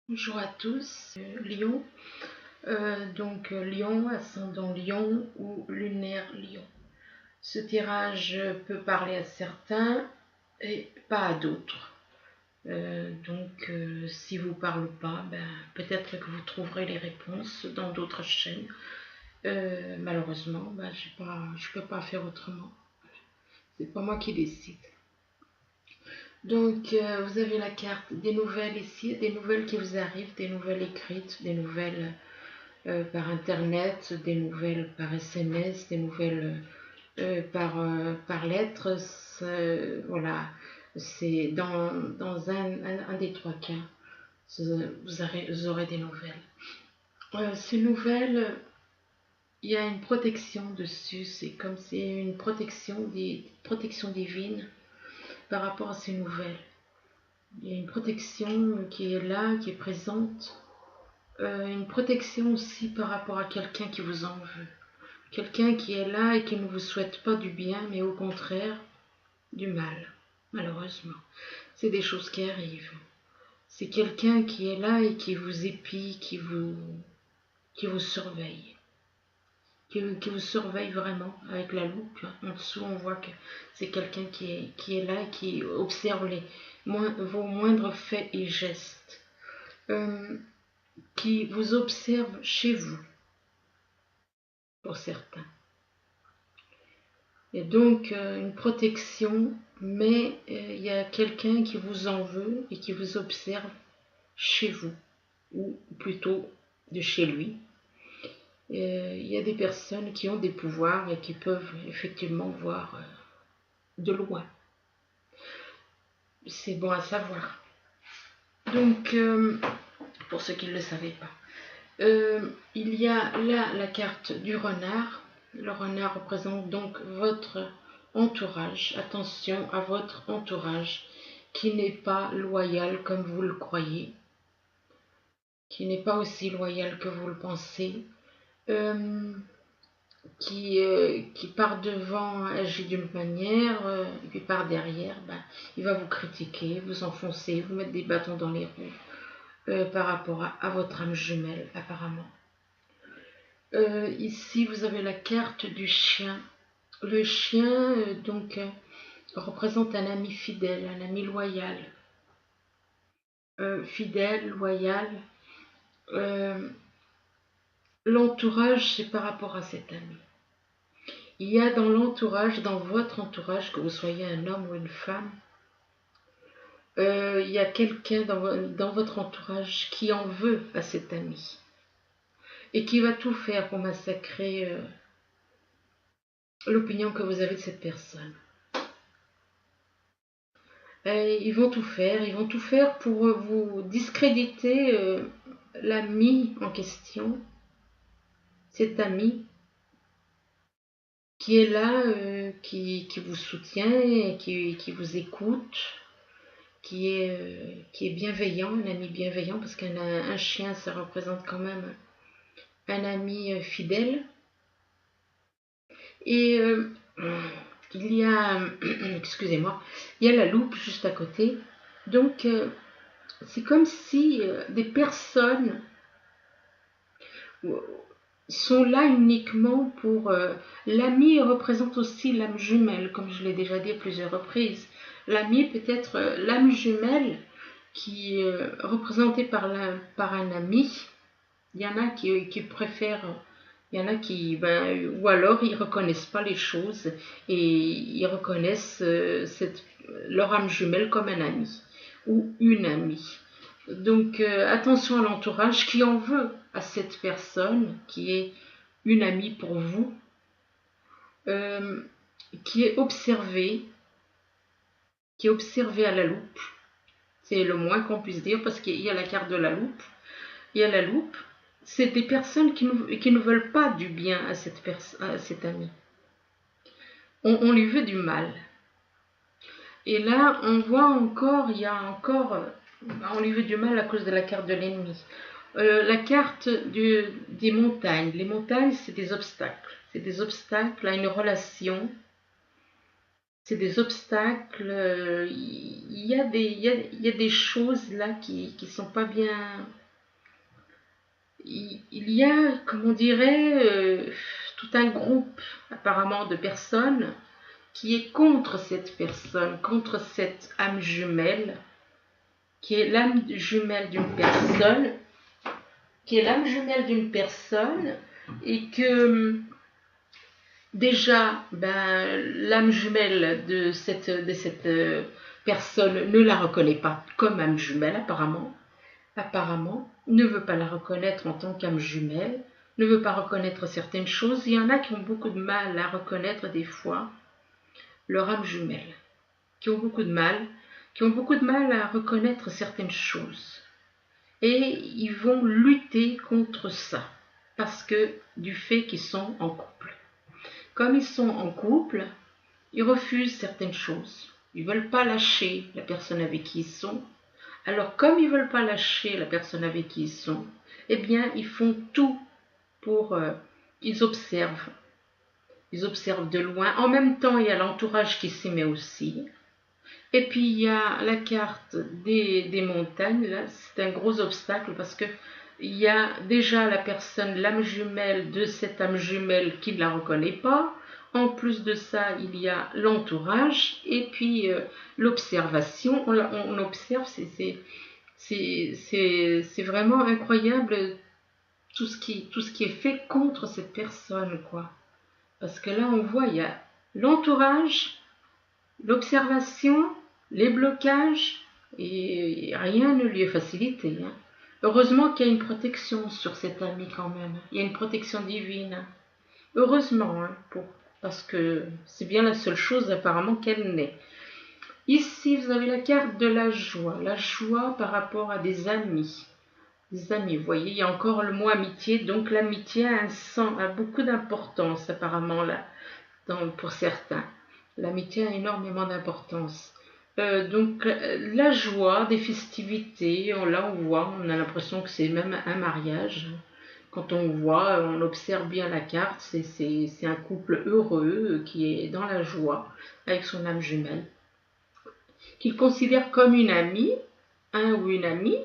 Bonjour à tous, Lion. Lion, ascendant Lion ou lunaire Lion. Ce tirage peut parler à certains et pas à d'autres. Si vous ne parle pas, peut-être que vous trouverez les réponses dans d'autres chaînes. Malheureusement, je peux pas faire autrement. C'est pas moi qui décide. Vous avez la carte des nouvelles ici, des nouvelles qui vous arrivent, des nouvelles écrites, des nouvelles par internet, des nouvelles par SMS, des nouvelles par lettre. Voilà, c'est dans un des trois cas, vous aurez des nouvelles. Ces nouvelles, il y a une protection dessus, c'est comme si une protection divine par rapport à ces nouvelles. Il y a une protection qui est là, qui est présente. Une protection aussi par rapport à quelqu'un qui vous en veut. Quelqu'un qui est là et qui ne vous souhaite pas du bien, mais au contraire, du mal, malheureusement. C'est des choses qui arrivent. C'est quelqu'un qui est là et qui vous épie, qui vous surveille. Qui vous surveille vraiment avec la loupe. En dessous, on voit que c'est quelqu'un qui est là et qui observe vos moindres faits et gestes. Qui vous observe chez vous, pour certains. Et donc une protection, mais il y a quelqu'un qui vous en veut et qui vous observe chez vous, ou plutôt de chez lui. Il y a des personnes qui ont des pouvoirs et qui peuvent effectivement voir de loin. C'est bon à savoir. Donc, pour ceux qui ne le savaient pas. Il y a là la carte du renard. Le renard représente donc votre entourage. Attention à votre entourage qui n'est pas loyal comme vous le croyez, qui n'est pas aussi loyal que vous le pensez, euh, qui par devant agit d'une manière, et puis par derrière, il va vous critiquer, vous enfoncer, vous mettre des bâtons dans les roues par rapport à votre âme jumelle apparemment. Ici, vous avez la carte du chien. Le chien, représente un ami fidèle, un ami loyal. Fidèle, loyal. L'entourage, c'est par rapport à cet ami. Il y a dans l'entourage, dans votre entourage, que vous soyez un homme ou une femme, il y a quelqu'un dans votre entourage qui en veut à cet ami et qui va tout faire pour massacrer l'opinion que vous avez de cette personne. Ils vont tout faire pour vous discréditer l'ami en question, cet ami qui est là, qui vous soutient, qui vous écoute, qui est bienveillant, un ami bienveillant, parce qu'un chien, ça représente quand même un ami fidèle. Et il y a, excusez-moi, il y a la loupe juste à côté. Donc, c'est comme si des personnes sont là uniquement pour... l'ami représente aussi l'âme jumelle, comme je l'ai déjà dit à plusieurs reprises. L'ami peut être l'âme jumelle qui est représentée par un ami. Il y en a qui préfèrent... Il y en a qui... ou alors ils ne reconnaissent pas les choses et ils reconnaissent leur âme jumelle comme un ami ou une amie. Donc attention à l'entourage qui en veut à cette personne qui est une amie pour vous, euh, qui est observée à la loupe. C'est le moins qu'on puisse dire parce qu'il y a la carte de la loupe. Il y a la loupe. C'est des personnes qui ne veulent pas du bien à cet ami. On lui veut du mal. Et là, on voit encore, il y a encore, on lui veut du mal à cause de la carte de l'ennemi. La carte des montagnes. Les montagnes, c'est des obstacles. C'est des obstacles à une relation. c'est des obstacles, il y a des choses là qui sont pas bien. Il y a, comme on dirait, tout un groupe apparemment de personnes qui est contre cette personne, contre cette âme jumelle, qui est l'âme jumelle d'une personne, et que déjà, l'âme jumelle de cette personne ne la reconnaît pas comme âme jumelle apparemment, ne veut pas la reconnaître en tant qu'âme jumelle, ne veut pas reconnaître certaines choses. Il y en a qui ont beaucoup de mal à reconnaître des fois leur âme jumelle, qui ont beaucoup de mal à reconnaître certaines choses. Et ils vont lutter contre ça, parce que du fait qu'ils sont en couple. Comme ils sont en couple, ils refusent certaines choses. Ils ne veulent pas lâcher la personne avec qui ils sont. Alors, comme ils ne veulent pas lâcher la personne avec qui ils sont, eh bien, ils font tout pour... ils observent. Ils observent de loin. En même temps, il y a l'entourage qui s'y met aussi. Et puis, il y a la carte des montagnes. Là, c'est un gros obstacle parce que il y a déjà la personne, l'âme jumelle de cette âme jumelle qui ne la reconnaît pas. En plus de ça, il y a l'entourage et puis l'observation. On observe, c'est vraiment incroyable tout ce qui est fait contre cette personne, quoi. Parce que là, on voit, il y a l'entourage, l'observation, les blocages, et rien ne lui est facilité. Hein. Heureusement qu'il y a une protection sur cet ami quand même. Il y a une protection divine. Heureusement, hein, parce que c'est bien la seule chose apparemment qu'elle n'est. Ici, vous avez la carte de la joie par rapport à des amis. Des amis, vous voyez, il y a encore le mot amitié, donc l'amitié a beaucoup d'importance apparemment là, pour certains. L'amitié a énormément d'importance. Donc la joie, des festivités, là on voit, on a l'impression que c'est même un mariage. Quand on observe bien la carte, c'est un couple heureux qui est dans la joie avec son âme jumelle, qu'il considère comme une amie, un ou une amie.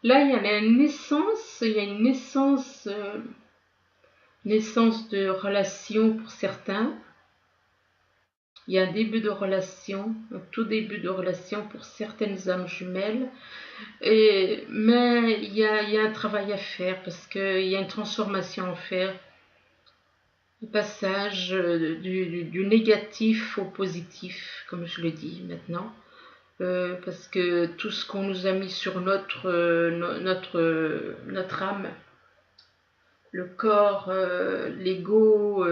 Là, il y a une naissance de relation pour certains. Il y a un début de relation, un tout début de relation pour certaines âmes jumelles. Mais il y a un travail à faire parce qu'il y a une transformation à faire. Le passage du négatif au positif, comme je le dis maintenant. Parce que tout ce qu'on nous a mis sur notre âme, le corps, l'ego,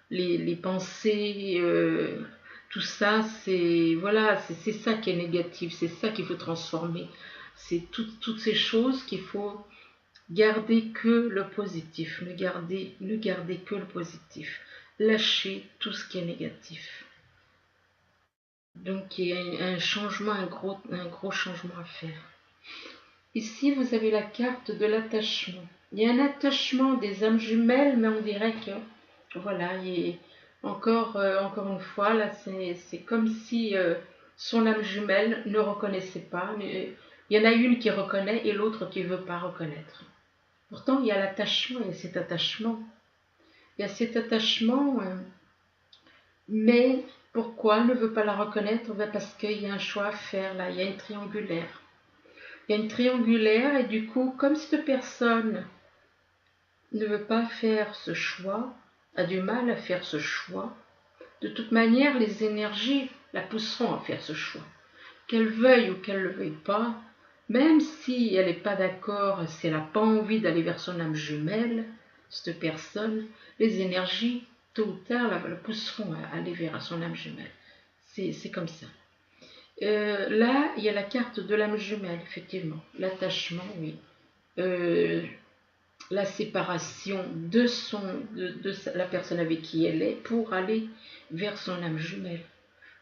les pensées, tout ça, c'est ça qui est négatif, c'est ça qu'il faut transformer. C'est toutes ces choses qu'il faut garder que le positif, ne garder que le positif, lâcher tout ce qui est négatif. Donc il y a un changement, un gros changement à faire. Ici, vous avez la carte de l'attachement. Il y a un attachement des âmes jumelles, mais on dirait que, voilà, encore une fois, là, c'est comme si son âme jumelle ne reconnaissait pas. Il y en a une qui reconnaît et l'autre qui ne veut pas reconnaître. Pourtant, il y a l'attachement, il y a cet attachement. Il y a cet attachement, mais pourquoi elle ne veut pas la reconnaître? Parce qu'il y a un choix à faire là, il y a une triangulaire. Il y a une triangulaire et du coup, comme cette personne ne veut pas faire ce choix, a du mal à faire ce choix, de toute manière, les énergies la pousseront à faire ce choix. Qu'elle veuille ou qu'elle ne le veuille pas, même si elle n'est pas d'accord, si elle n'a pas envie d'aller vers son âme jumelle, cette personne, les énergies, tôt ou tard, la pousseront à aller vers son âme jumelle. C'est comme ça. Là, il y a la carte de l'âme jumelle, effectivement. L'attachement, oui. La séparation de la personne avec qui elle est pour aller vers son âme jumelle.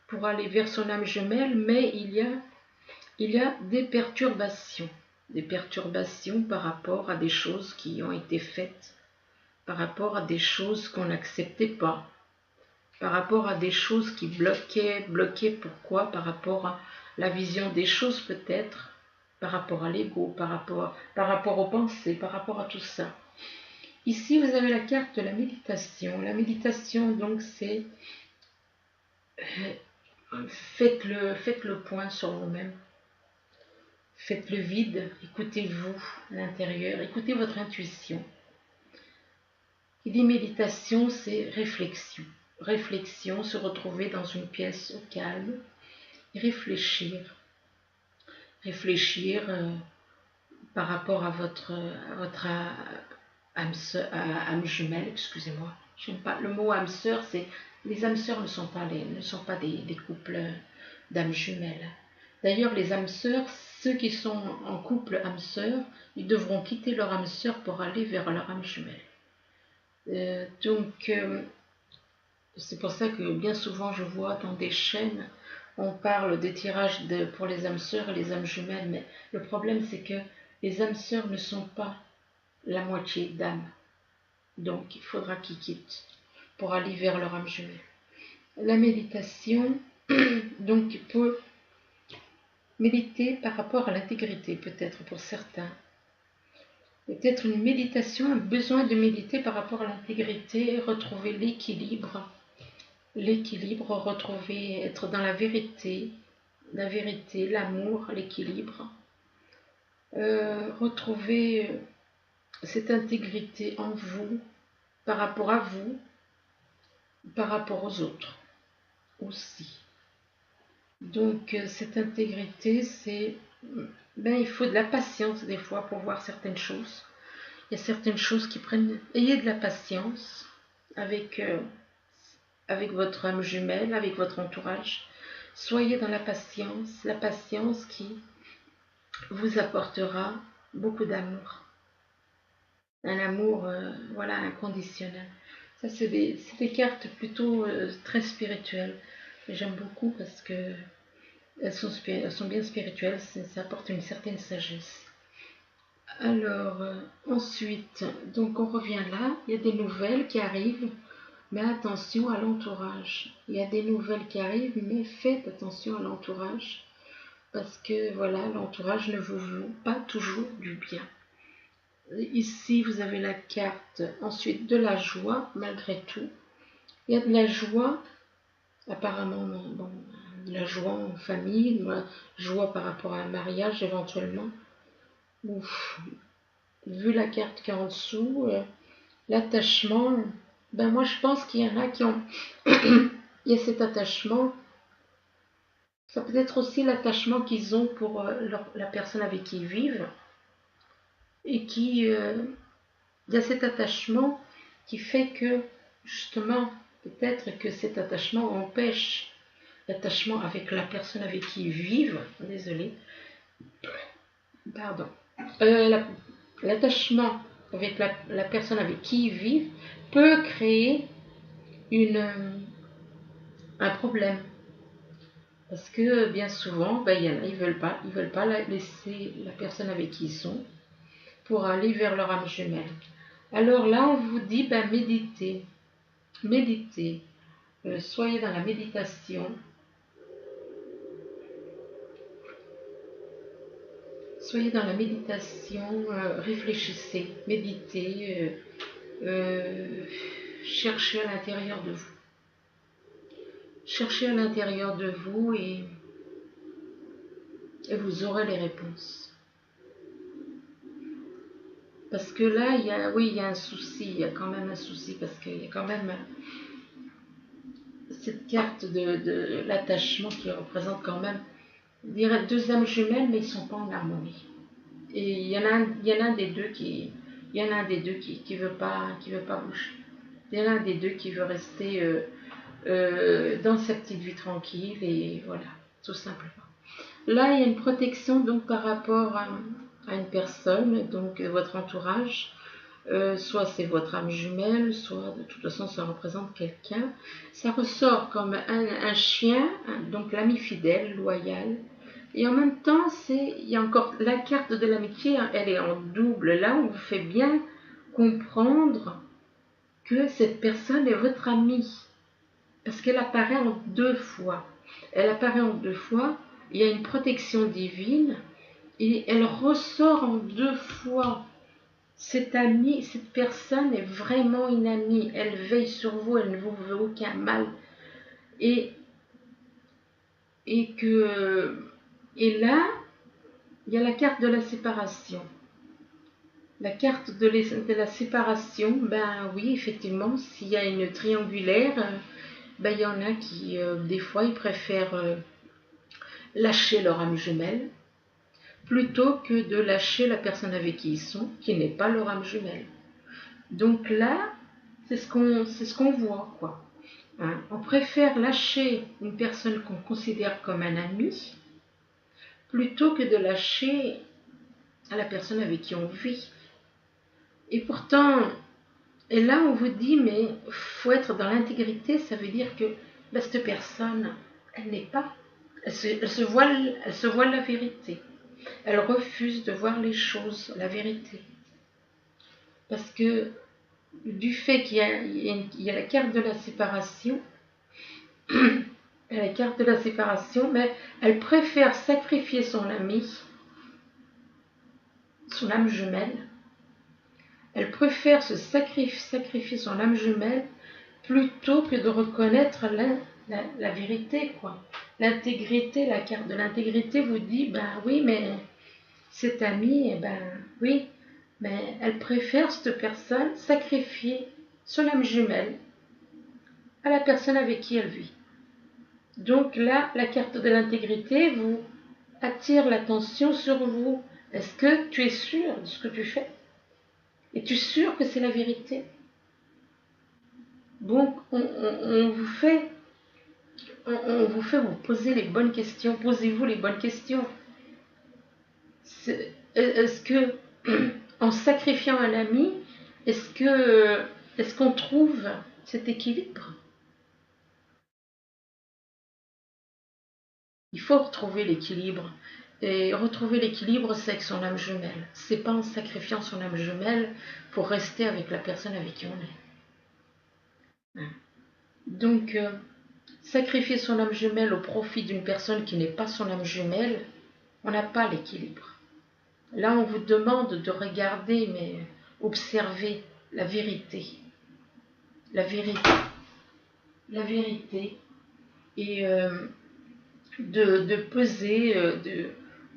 Pour aller vers son âme jumelle, mais il y a des perturbations par rapport à des choses qui ont été faites, par rapport à des choses qu'on n'acceptait pas. par rapport à des choses qui bloquaient pourquoi? Par rapport à la vision des choses peut-être, par rapport à l'ego, par rapport aux pensées, par rapport à tout ça. Ici, vous avez la carte de la méditation. La méditation, donc, c'est faites le point sur vous-même. Faites le vide, écoutez-vous à l'intérieur, écoutez votre intuition. Qui dit méditation, c'est réflexion. Réflexion, se retrouver dans une pièce au calme et réfléchir. Réfléchir par rapport à votre âme jumelle, excusez-moi. Je n'aime pas le mot âme sœur, c'est les âmes sœurs ne sont pas des couples d'âmes jumelles. D'ailleurs, les âmes sœurs, ceux qui sont en couple âme sœur, ils devront quitter leur âme sœur pour aller vers leur âme jumelle. C'est pour ça que bien souvent je vois dans des chaînes, on parle des tirages pour les âmes sœurs et les âmes jumelles, mais le problème c'est que les âmes sœurs ne sont pas la moitié d'âme. Donc il faudra qu'ils quittent pour aller vers leur âme jumelle. La méditation, donc peut méditer par rapport à l'intégrité, peut-être pour certains. Peut-être une méditation, un besoin de méditer par rapport à l'intégrité, retrouver l'équilibre, retrouver, être dans la vérité, l'amour, l'équilibre, retrouver cette intégrité en vous, par rapport à vous, par rapport aux autres aussi. Donc cette intégrité, c'est, il faut de la patience des fois pour voir certaines choses. Il y a certaines choses qui prennent... Ayez de la patience avec votre âme jumelle, avec votre entourage. Soyez dans la patience qui vous apportera beaucoup d'amour. Un amour, inconditionnel. Ça, c'est des cartes plutôt très spirituelles. J'aime beaucoup parce que elles sont bien spirituelles, ça apporte une certaine sagesse. Alors, ensuite, donc on revient là, il y a des nouvelles qui arrivent, mais attention à l'entourage. Il y a des nouvelles qui arrivent, mais faites attention à l'entourage, parce que voilà, l'entourage ne vous veut pas toujours du bien. Ici, vous avez la carte ensuite de la joie, malgré tout. Il y a de la joie, apparemment, de la joie en famille, de la joie par rapport à un mariage éventuellement. Ouf. Vu la carte qui est en dessous, l'attachement, moi je pense qu'il y en a qui ont... il y a cet attachement, ça peut être aussi l'attachement qu'ils ont pour la personne avec qui ils vivent, et il y a cet attachement qui fait que, justement, peut-être que cet attachement empêche l'attachement avec la personne avec qui ils vivent, désolé, pardon, l'attachement avec la personne avec qui ils vivent peut créer un problème. Parce que bien souvent, il y en a, ils veulent pas laisser la personne avec qui ils sont pour aller vers leur âme jumelle. Alors là, on vous dit, méditez, soyez dans la méditation. Soyez dans la méditation, réfléchissez, méditez, cherchez à l'intérieur de vous. Cherchez à l'intérieur de vous et vous aurez les réponses. Parce que là, il y a un souci, il y a quand même un souci, parce qu'il y a quand même cette carte de l'attachement qui représente quand même, je dirais, deux âmes jumelles, mais ils ne sont pas en harmonie. Et il y en a un des deux qui veut pas bouger. Il y en a un des deux qui veut rester dans sa petite vie tranquille, et voilà, tout simplement. Là, il y a une protection donc par rapport à une personne, donc votre entourage, soit c'est votre âme jumelle, soit de toute façon ça représente quelqu'un. Ça ressort comme un chien, donc l'ami fidèle, loyal. Et en même temps, il y a encore la carte de l'amitié, elle est en double. Là, on vous fait bien comprendre que cette personne est votre ami. parce qu'elle apparaît en 2 fois. Elle apparaît en 2 fois, il y a une protection divine, et elle ressort en 2 fois. Cette amie, cette personne est vraiment une amie, elle veille sur vous, elle ne vous veut aucun mal. Et, et là, il y a la carte de la séparation. La carte de la séparation, ben oui, effectivement, s'il y a une triangulaire, ben il y en a qui, des fois, ils préfèrent lâcher leur âme jumelle plutôt que de lâcher la personne avec qui ils sont, qui n'est pas leur âme jumelle. Donc là, c'est ce qu'on voit, quoi. Hein, on préfère lâcher une personne qu'on considère comme un ami plutôt que de lâcher la personne avec qui on vit. Et pourtant, et là on vous dit, mais faut être dans l'intégrité, ça veut dire que ben, cette personne, elle n'est pas, elle se voile la vérité. Elle refuse de voir les choses, la vérité. Parce que du fait qu'il y a la carte de la séparation, la carte de la séparation, mais elle préfère sacrifier son ami, son âme jumelle. Elle préfère se sacrifier son âme jumelle plutôt que de reconnaître la vérité, quoi. L'intégrité, la carte de l'intégrité vous dit, ben oui, mais cette amie, eh ben oui, mais elle préfère cette personne sacrifier son âme jumelle à la personne avec qui elle vit. Donc là, la carte de l'intégrité vous attire l'attention sur vous. Est-ce que tu es sûr de ce que tu fais? Es-tu sûr que c'est la vérité? Donc, on vous fait vous poser les bonnes questions. Posez-vous les bonnes questions. Est-ce que, en sacrifiant un ami, est-ce qu'on trouve cet équilibre? Il faut retrouver l'équilibre. Et retrouver l'équilibre, c'est avec son âme jumelle. C'est pas en sacrifiant son âme jumelle pour rester avec la personne avec qui on est. Donc, sacrifier son âme jumelle au profit d'une personne qui n'est pas son âme jumelle, on n'a pas l'équilibre. Là, on vous demande de regarder, mais observer la vérité. La vérité. La vérité. Et de peser,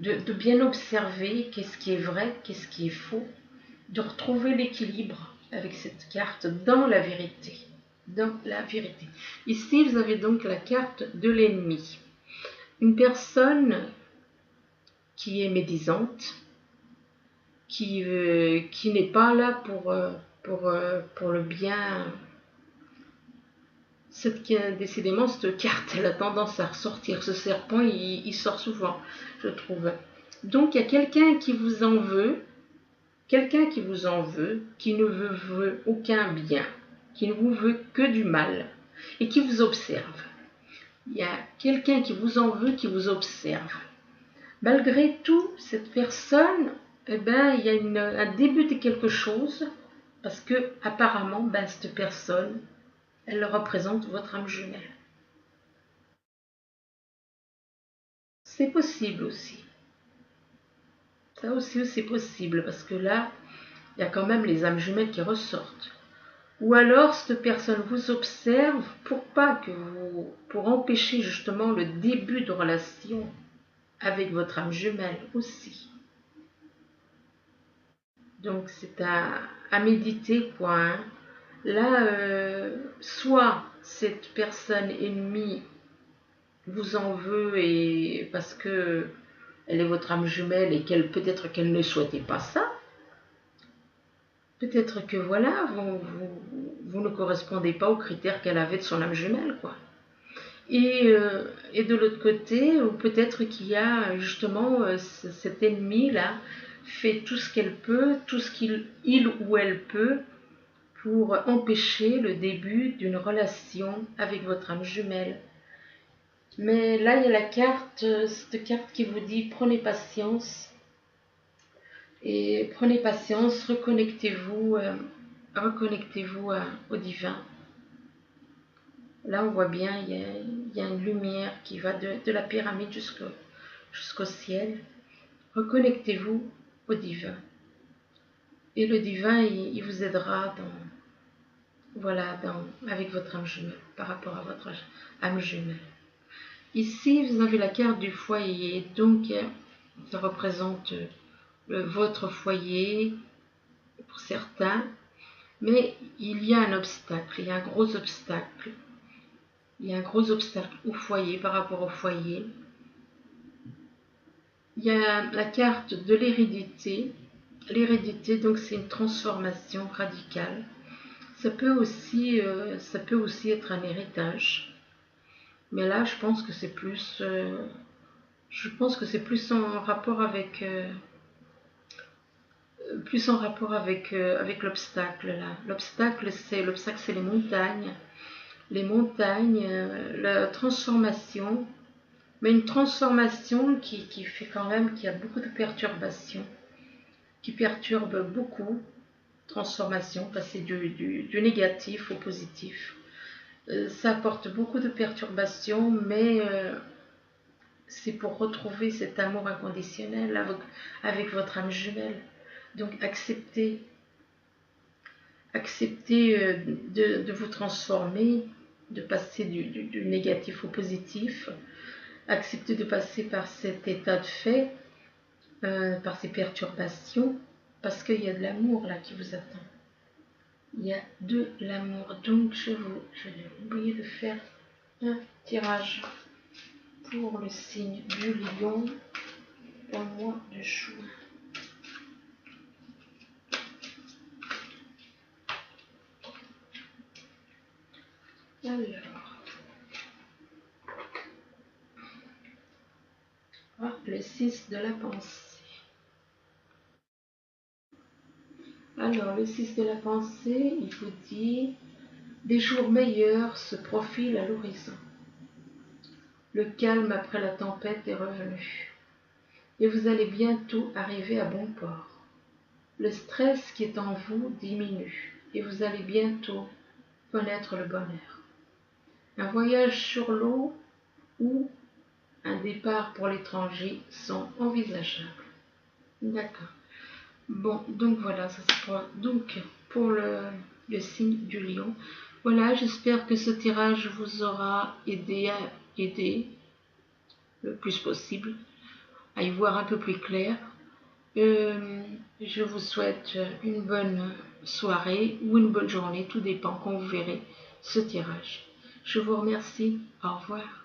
de bien observer qu'est-ce qui est vrai, qu'est-ce qui est faux, de retrouver l'équilibre avec cette carte dans la vérité. Dans la vérité. Ici, vous avez donc la carte de l'ennemi. Une personne qui est médisante, qui n'est pas là pour le bien. Décidément, cette carte, elle a tendance à ressortir. Ce serpent, il sort souvent, je trouve. Donc, il y a quelqu'un qui vous en veut, qui ne vous veut aucun bien, qui ne vous veut que du mal, et qui vous observe. Il y a quelqu'un qui vous en veut, qui vous observe. Malgré tout, cette personne, eh ben, il y a un début de quelque chose, parce que apparemment, ben, cette personne, elle représente votre âme jumelle. C'est possible aussi. Ça aussi, c'est possible, parce que là, il y a quand même les âmes jumelles qui ressortent. Ou alors, cette personne vous observe pour empêcher justement le début de relation avec votre âme jumelle aussi. Donc, c'est à méditer, quoi. Hein. Là, soit cette personne ennemie vous en veut et parce que elle est votre âme jumelle et peut-être qu'elle ne souhaitait pas ça. Peut-être que voilà, vous ne correspondez pas aux critères qu'elle avait de son âme jumelle, quoi. Et de l'autre côté, ou peut-être qu'il y a justement cet ennemi-là fait tout ce qu'elle peut, tout ce qu'il ou elle peut pour empêcher le début d'une relation avec votre âme jumelle. Mais là, il y a cette carte qui vous dit prenez patience. Et prenez patience, reconnectez-vous au divin. Là, on voit bien, il y a une lumière qui va de la pyramide jusqu'au ciel. Reconnectez-vous au divin. Et le divin, il vous aidera avec votre âme jumelle, par rapport à votre âme jumelle. Ici, vous avez la carte du foyer, donc ça représente votre foyer pour certains, mais il y a un obstacle, il y a un gros obstacle. Il y a un gros obstacle au foyer, par rapport au foyer. Il y a la carte de l'hérédité. L'hérédité, donc, c'est une transformation radicale. Ça peut aussi être un héritage. Mais là, je pense que c'est plus en rapport avec avec l'obstacle là. L'obstacle, c'est les montagnes. Les montagnes, la transformation, mais une transformation qui fait quand même qu'il y a beaucoup de perturbations, qui perturbe beaucoup. Transformation, passer du négatif au positif. Ça apporte beaucoup de perturbations, mais c'est pour retrouver cet amour inconditionnel avec votre âme jumelle. Donc acceptez de vous transformer, de passer du négatif au positif. Acceptez de passer par cet état de fait, par ces perturbations, parce qu'il y a de l'amour là qui vous attend. Il y a de l'amour. Donc je vais oublier de faire un tirage pour le signe du lion pour le mois de juin. Alors, le 6 de la pensée. Alors, le 6 de la pensée, il vous dit des jours meilleurs se profilent à l'horizon. Le calme après la tempête est revenu. Et vous allez bientôt arriver à bon port. Le stress qui est en vous diminue. Et vous allez bientôt connaître le bonheur. Un voyage sur l'eau ou un départ pour l'étranger sont envisageables. D'accord. Bon, donc voilà, ça c'est pour le signe du lion. Voilà, j'espère que ce tirage vous aura aidé le plus possible à y voir un peu plus clair. Je vous souhaite une bonne soirée ou une bonne journée, tout dépend quand vous verrez ce tirage. Je vous remercie, au revoir.